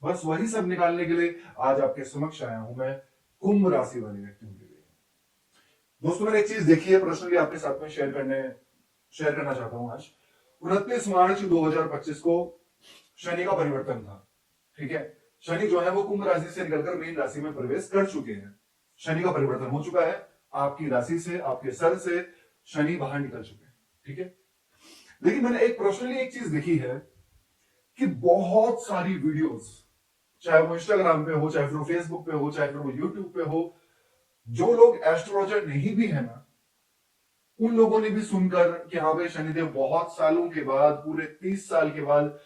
बस वही सब निकालने के लिए आज आपके समक्ष आया हूं मैं, कुंभ राशि वाले व्यक्तियों के लिए। दोस्तों मैंने एक चीज देखी है, पर्सनली आपके साथ में शेयर करना चाहता हूं आज। 29 मार्च 2025 को शनि का परिवर्तन था। ठीक है, शनि जो है वो कुंभ राशि से निकलकर मीन राशि में प्रवेश कर चुके हैं। शनि का परिवर्तन हो चुका है, आपकी राशि से, आपके सर से शनि बाहर निकल चुके हैं। ठीक है, लेकिन मैंने पर्सनली एक चीज देखी है कि बहुत सारी वीडियोस, चाहे वो इंस्टाग्राम पे हो, चाहे फिर वो फेसबुक पे हो, चाहे फिर वो यूट्यूब पे हो, जो लोग एस्ट्रोलॉजर नहीं भी है ना, उन लोगों ने भी सुनकर कि हाँ भाई शनिदेव बहुत सालों के बाद, पूरे 30 साल के बाद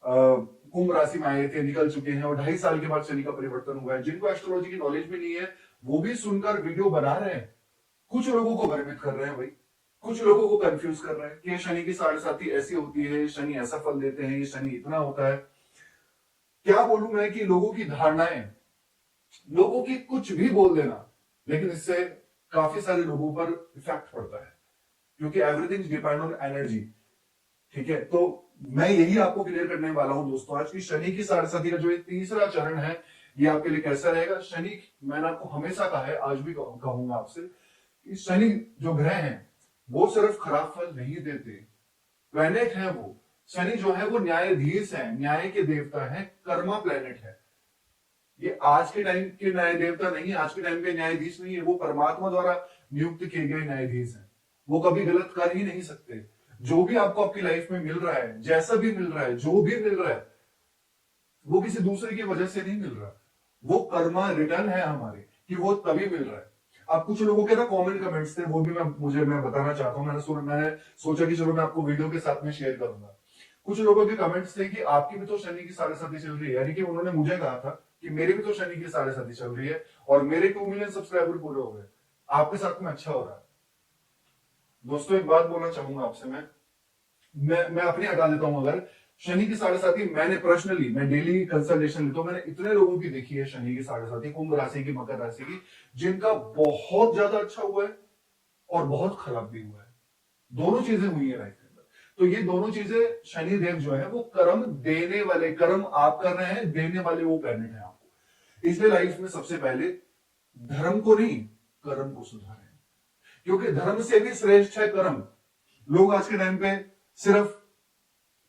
कुंभ राशि में आए थे, निकल चुके हैं, और 2.5 साल के बाद शनि का परिवर्तन हुआ है। जिनको एस्ट्रोलॉजी की नॉलेज भी नहीं है वो भी सुनकर वीडियो बना रहे हैं, कुछ लोगों को भ्रमित कर रहे हैं भाई, कुछ लोगों को कंफ्यूज कर रहे हैं कि शनि की साढ़े साथी ऐसी होती है, शनि ऐसा फल देते हैं, ये शनि इतना होता है। क्या बोलूं मैं कि लोगों की धारणाएं, लोगों की कुछ भी बोल देना, लेकिन इससे काफी सारे लोगों पर इफेक्ट पड़ता है, क्योंकि एवरीथिंग डिपेंड ऑन एनर्जी। ठीक है, तो मैं यही आपको क्लियर करने वाला हूं दोस्तों आज, की शनि की साढ़े साथी का जो ये तीसरा चरण है, ये आपके लिए कैसा रहेगा। शनि, मैंने आपको हमेशा कहा है, आज भी कहूंगा आपसे, कि शनि जो ग्रह हैं वो सिर्फ खराब फल नहीं देते, प्लैनेट है वो। शनि जो है वो न्यायाधीश है, न्याय के देवता है, कर्मा प्लैनेट है। ये आज के टाइम के न्याय देवता नहीं है, आज के टाइम के न्यायाधीश नहीं है, वो परमात्मा द्वारा नियुक्त किए गए न्यायाधीश हैं। वो कभी गलत कर ही नहीं सकते। जो भी आपको आपकी लाइफ में मिल रहा है, जैसा भी मिल रहा है, जो भी मिल रहा है, वो किसी दूसरे की वजह से नहीं मिल रहा, वो कर्मा रिटर्न है हमारे, कि वो तभी मिल रहा है। अब कुछ लोगों के ना कमेंट कमेंट्स थे, वो भी मैं बताना चाहता हूं। मैंने सोचा कि चलो मैं आपको वीडियो के साथ में शेयर करूंगा। कुछ लोगों के कमेंट्स थे कि आपकी भी तो शनि की साढ़े साथी चल रही है, यानी कि उन्होंने मुझे कहा था कि मेरी भी तो शनि की साढ़े साथी चल रही है और मेरे 2 मिलियन सब्सक्राइबर पूरे हो गए, आपके साथ में अच्छा हो रहा है। दोस्तों एक बात बोलना चाहूंगा आपसे, मैं अपनी हटा देता हूं। अगर शनि की साढ़े साथी, मैं डेली कंसल्टेशन लेता हूं, मैंने इतने लोगों की देखी है शनि की साढ़े साथी, कुंभ राशि की, मकर राशि की, जिनका बहुत ज्यादा अच्छा हुआ है और बहुत खराब भी हुआ है। दोनों चीजें हुई है लाइफ के अंदर। तो ये दोनों चीजें, शनि देव जो है वो कर्म देने वाले, कर्म आप कर रहे हैं, देने वाले वो प्लैनेट है आपको। इसलिए लाइफ में सबसे पहले धर्म को नहीं, कर्म को सुधारें, क्योंकि धर्म से भी श्रेष्ठ है कर्म। लोग आज के टाइम पे सिर्फ,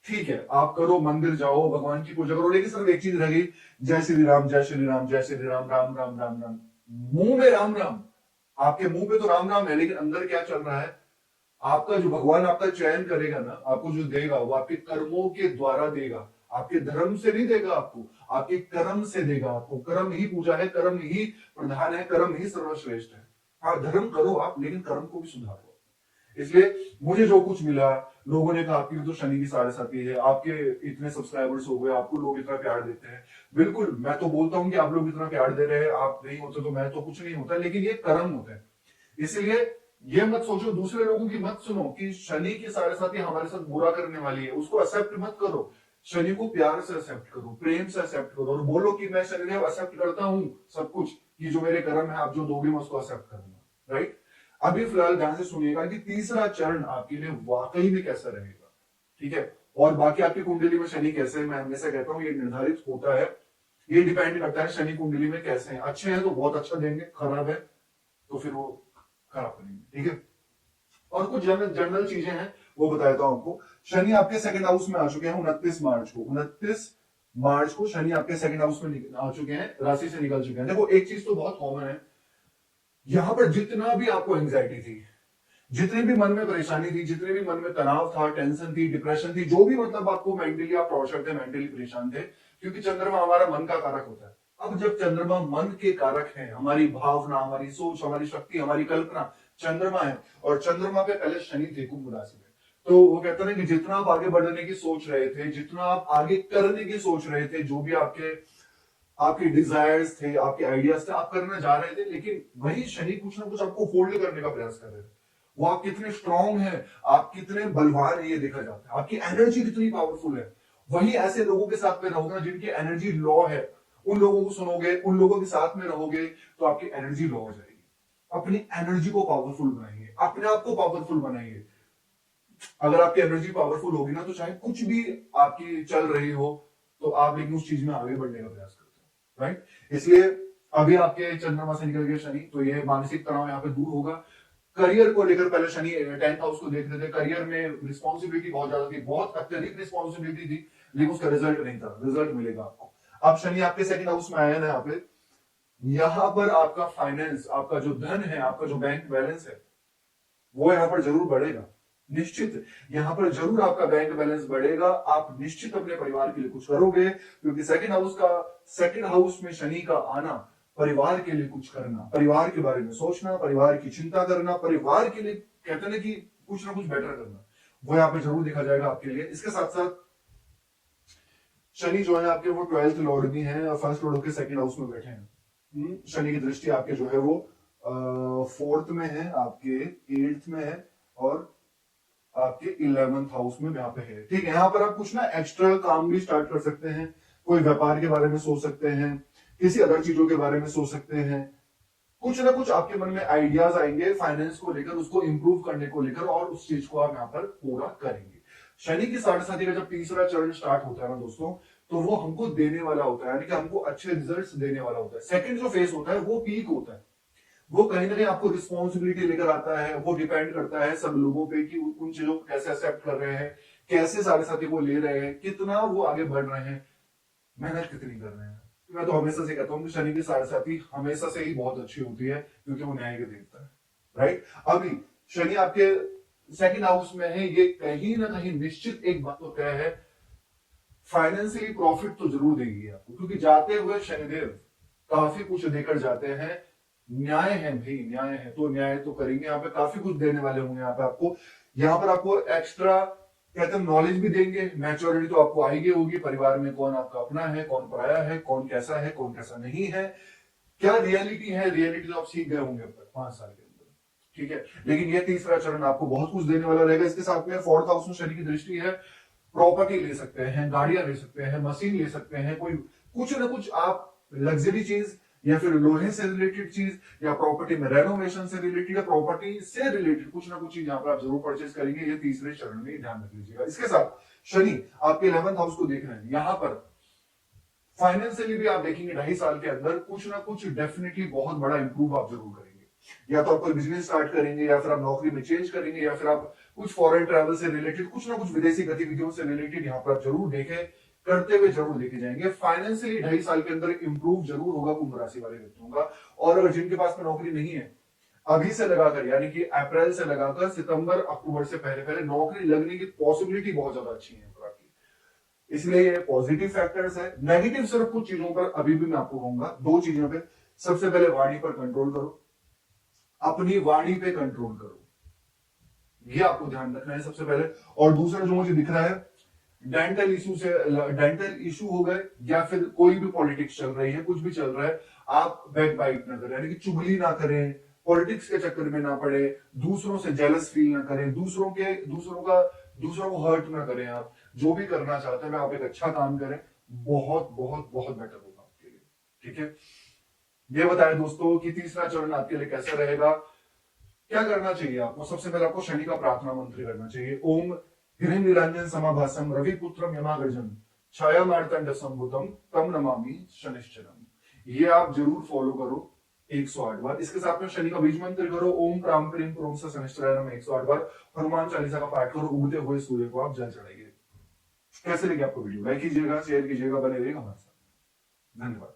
ठीक है आप करो, मंदिर जाओ, भगवान की पूजा करो, लेकिन सिर्फ एक चीज रह गई, जय श्री राम, जय श्री राम, जय श्री राम, राम राम राम राम। मुंह में राम राम, आपके मुंह पे तो राम राम है, लेकिन अंदर क्या चल रहा है? आपका जो भगवान आपका चयन करेगा ना, आपको जो देगा वो आपके कर्मों के द्वारा देगा, आपके धर्म से नहीं देगा आपको, आपके कर्म से देगा आपको। कर्म ही पूजा है, कर्म ही प्रधान है, कर्म ही सर्वश्रेष्ठ है। हाँ धर्म करो आप, लेकिन कर्म को भी सुधारो। इसलिए मुझे जो कुछ मिला, लोगों ने कहा आपकी तो शनि की साढ़े साथी है, आपके इतने सब्सक्राइबर्स हो गए, आपको लोग इतना प्यार देते हैं। बिल्कुल, मैं तो बोलता हूं कि आप लोग इतना प्यार दे रहे हैं, आप नहीं होते तो मैं तो कुछ नहीं होता, लेकिन ये कर्म होता है। इसलिए ये मत सोचो, दूसरे लोगों की मत सुनो कि शनि की साढ़े साथी हमारे साथ बुरा करने वाली है, उसको एक्सेप्ट मत करो। शनि को प्यार से एक्सेप्ट करो, प्रेम से एक्सेप्ट करो, और बोलो कि मैं शनिदेव एक्सेप्ट करता हूं सब कुछ, कि जो मेरे कर्म है आप जो दोगे मैं उसको एक्सेप्ट करूंगा। राइट, अभी फिलहाल ध्यान से सुनिएगा कि तीसरा चरण आपके लिए वाकई में कैसा रहेगा। ठीक है, और बाकी आपकी कुंडली में शनि कैसे है, मैं हमेशा कहता हूं ये निर्धारित होता है, ये डिपेंड करता है शनि कुंडली में कैसे हैं। अच्छे हैं तो बहुत अच्छा देंगे, खराब है तो फिर वो खराब करेंगे। ठीक है, और कुछ जनरल चीजें हैं वो बता देता हूं आपको। शनि आपके सेकंड हाउस में आ चुके हैं 29 मार्च को। 29 मार्च को शनि आपके सेकंड हाउस में आ चुके हैं, राशि से निकल चुके हैं। देखो एक चीज तो बहुत कॉमन है, यहां पर जितना भी आपको एंग्जाइटी थी, जितने भी मन में परेशानी थी, जितने भी मन में तनाव था, टेंशन थी, डिप्रेशन थी, जो भी मतलब आपको मेंटली आप टॉर्चर थे, मेंटली परेशान थे, क्योंकि चंद्रमा हमारा मन का कारक होता है। अब जब चंद्रमा मन के कारक है, हमारी भावना, हमारी सोच, हमारी शक्ति, हमारी कल्पना चंद्रमा है, और चंद्रमा पे पहले शनि थे कुंभ राशि में, तो वो कहते हैं कि जितना आप आगे बढ़ने की सोच रहे थे, जितना आप आगे करने की सोच रहे थे, जो भी आपके डिजायर्स थे, आपके आइडियाज थे, आप करने जा रहे थे, लेकिन वही शनि कुछ ना कुछ आपको होल्ड करने का प्रयास कर रहे थे। वो आप कितने स्ट्रांग हैं, आप कितने बलवान है, ये देखा जाता है, आपकी एनर्जी कितनी पावरफुल है। वही ऐसे लोगों के साथ में रहोगे ना जिनकी एनर्जी लो है, उन लोगों को सुनोगे, उन लोगों के साथ में रहोगे, तो आपकी एनर्जी लो हो जाएगी। अपनी एनर्जी को पावरफुल बनाइए, अपने आप को पावरफुल बनाइए। अगर आपकी एनर्जी पावरफुल होगी ना, तो चाहे कुछ भी आपकी चल रही हो, तो आप लेकिन उस चीज में आगे बढ़ने का प्रयास करते हो, राइट। इसलिए अभी आपके चंद्रमा से निकल गए शनि, तो ये मानसिक तनाव यहाँ पे दूर होगा। करियर को लेकर पहले शनि 10th हाउस को देख रहे थे, करियर में रिस्पॉन्सिबिलिटी बहुत ज्यादा थी, बहुत अत्यधिक रिस्पॉन्सिबिलिटी थी, लेकिन उसका रिजल्ट नहीं था। रिजल्ट मिलेगा आपको। अब शनि आपके सेकंड हाउस में आया ना यहाँ पे, यहां पर आपका फाइनेंस, आपका जो धन है, आपका जो बैंक बैलेंस है, वो यहां पर जरूर बढ़ेगा। निश्चित यहां पर जरूर आपका बैंक बैलेंस बढ़ेगा। आप निश्चित अपने परिवार के लिए कुछ करोगे, क्योंकि सेकंड हाउस में शनि का आना, परिवार के लिए कुछ करना, परिवार के बारे में सोचना, परिवार की चिंता करना, परिवार के लिए कहते हैं कि कुछ ना कुछ बेटर करना, वो यहाँ पे जरूर देखा जाएगा आपके लिए। इसके साथ साथ शनि जो है आपके, वो 12th लॉर्ड भी है और फर्स्ट लॉर्ड होकर सेकंड हाउस में बैठे हैं। शनि की दृष्टि आपके जो है वो 4th में है, आपके 8th में है और आपके 11th हाउस में यहाँ पे है। ठीक है, यहाँ पर आप कुछ ना एक्स्ट्रा काम भी स्टार्ट कर सकते हैं, कोई व्यापार के बारे में सोच सकते हैं, किसी अदर चीजों के बारे में सोच सकते हैं। कुछ ना कुछ आपके मन में आइडियाज आएंगे फाइनेंस को लेकर, उसको इंप्रूव करने को लेकर, और उस चीज को आप यहाँ पर पूरा करेंगे। शनि की 7.5 का जब तीसरा चरण स्टार्ट होता है ना दोस्तों, तो वो हमको देने वाला होता है, यानी कि हमको अच्छे रिजल्ट्स देने वाला होता है। सेकंड जो फेज होता है वो पीक होता है, वो कहीं ना कहीं आपको रिस्पॉन्सिबिलिटी लेकर आता है। वो डिपेंड करता है सब लोगों पे कि उन चीजों को कैसे एक्सेप्ट कर रहे हैं, कैसे 7.5 को ले रहे हैं, कितना वो आगे बढ़ रहे हैं, मेहनत कितनी कर रहे हैं। मैं तो हमेशा से कहता हूँ कि शनि की 7.5 हमेशा से ही बहुत अच्छी होती है, क्योंकि वो न्याय के देवता है, राइट। अभी शनि आपके सेकंड हाउस में है, ये कहीं ना कहीं निश्चित एक बात तो तय है, फाइनेंशियली प्रॉफिट तो जरूर देगी आपको, क्योंकि जाते हुए शनिदेव काफी कुछ देकर जाते हैं। न्याय है भाई, न्याय है तो न्याय तो करेंगे, यहाँ पे काफी कुछ देने वाले होंगे। यहाँ पे आपको, यहाँ पर आपको एक्स्ट्रा कहते हैं नॉलेज भी देंगे, मैच्योरिटी तो आपको आएगी होगी, परिवार में कौन आपका अपना है, कौन पराया है, कौन कैसा नहीं है, क्या रियलिटी है, रियलिटी तो आप सीख गए होंगे अब तक 5 साल के अंदर, ठीक है। लेकिन ये तीसरा चरण आपको बहुत कुछ देने वाला रहेगा। इसके साथ में 4th हाउस में शनि की दृष्टि है, प्रॉपर्टी ले सकते हैं, गाड़ियां ले सकते हैं, मशीन ले सकते हैं, कोई कुछ ना कुछ आप लग्जरी चीज, या फिर लोहे से रिलेटेड चीज, या प्रॉपर्टी में रेनोवेशन से रिलेटेड, या प्रॉपर्टी से रिलेटेड कुछ ना कुछ चीज यहाँ पर आप जरूर परचेज करेंगे। ये तीसरे चरण में ध्यान रख लीजिएगा। इसके साथ शनि आपके 11th हाउस को देख रहे हैं, यहां पर फाइनेंशियली भी आप देखेंगे 2.5 साल के अंदर कुछ ना कुछ डेफिनेटली बहुत बड़ा इंप्रूव आप जरूर करेंगे। या तो आप कोई बिजनेस स्टार्ट करेंगे, या फिर आप नौकरी में चेंज करेंगे, या फिर आप कुछ फॉरेन ट्रैवल से रिलेटेड, कुछ ना कुछ विदेशी गतिविधियों से रिलेटेड यहाँ पर आप जरूर देखें, करते हुए जरूर लेके जाएंगे। फाइनेंशियली 2.5 साल के अंदर इंप्रूव जरूर होगा कुंभ राशि वाले व्यक्तियों का। और अगर जिनके पास में नौकरी नहीं है, अभी से लगाकर, यानी कि अप्रैल से लगाकर सितंबर अक्टूबर से पहले पहले नौकरी लगने की पॉसिबिलिटी बहुत ज्यादा अच्छी है आपकी। इसलिए ये पॉजिटिव फैक्टर्स है। नेगेटिव सिर्फ कुछ चीजों पर अभी भी मैं आपको कहूंगा, 2 चीजों पे। सबसे पहले वाणी पर कंट्रोल करो, अपनी वाणी पे कंट्रोल करो, ये आपको ध्यान रखना है सबसे पहले। और दूसरा जो मुझे दिख रहा है, डेंटल इशू हो गए, या फिर कोई भी पॉलिटिक्स चल रही है, कुछ भी चल रहा है, आप बैक बाइट ना करें, यानी कि चुगली ना करें, पॉलिटिक्स के चक्कर में ना पड़े, दूसरों से जेलस फील ना करें, दूसरों को हर्ट ना करें। आप जो भी करना चाहते हैं, आप एक अच्छा काम करें, बहुत बहुत बहुत बेटर होगा आपके लिए, ठीक है। ये बताया दोस्तों कि तीसरा चरण आपके लिए कैसा रहेगा, क्या करना चाहिए आपको। सबसे पहले आपको शनि का प्रार्थना मंत्र करना चाहिए। ओम ह्रीं निरंजन समाभासम रवि पुत्रम यमागर्जन छाया मार्तंड संभुतम तम नमामि शनिश्चरम। ये आप जरूर फॉलो करो 108 बार। इसके साथ में शनि का बीज मंत्र करो, ओम प्राम प्रीम प्रोम से शनिश्चराय नमः 108 बार। हनुमान चालीसा का पाठ करो, उगते हुए सूर्य को आप जल चढ़ाइए। कैसे लगे आपको वीडियो? लाइक कीजिएगा, शेयर कीजिएगा, बने रहिएगा हमारे साथ। धन्यवाद।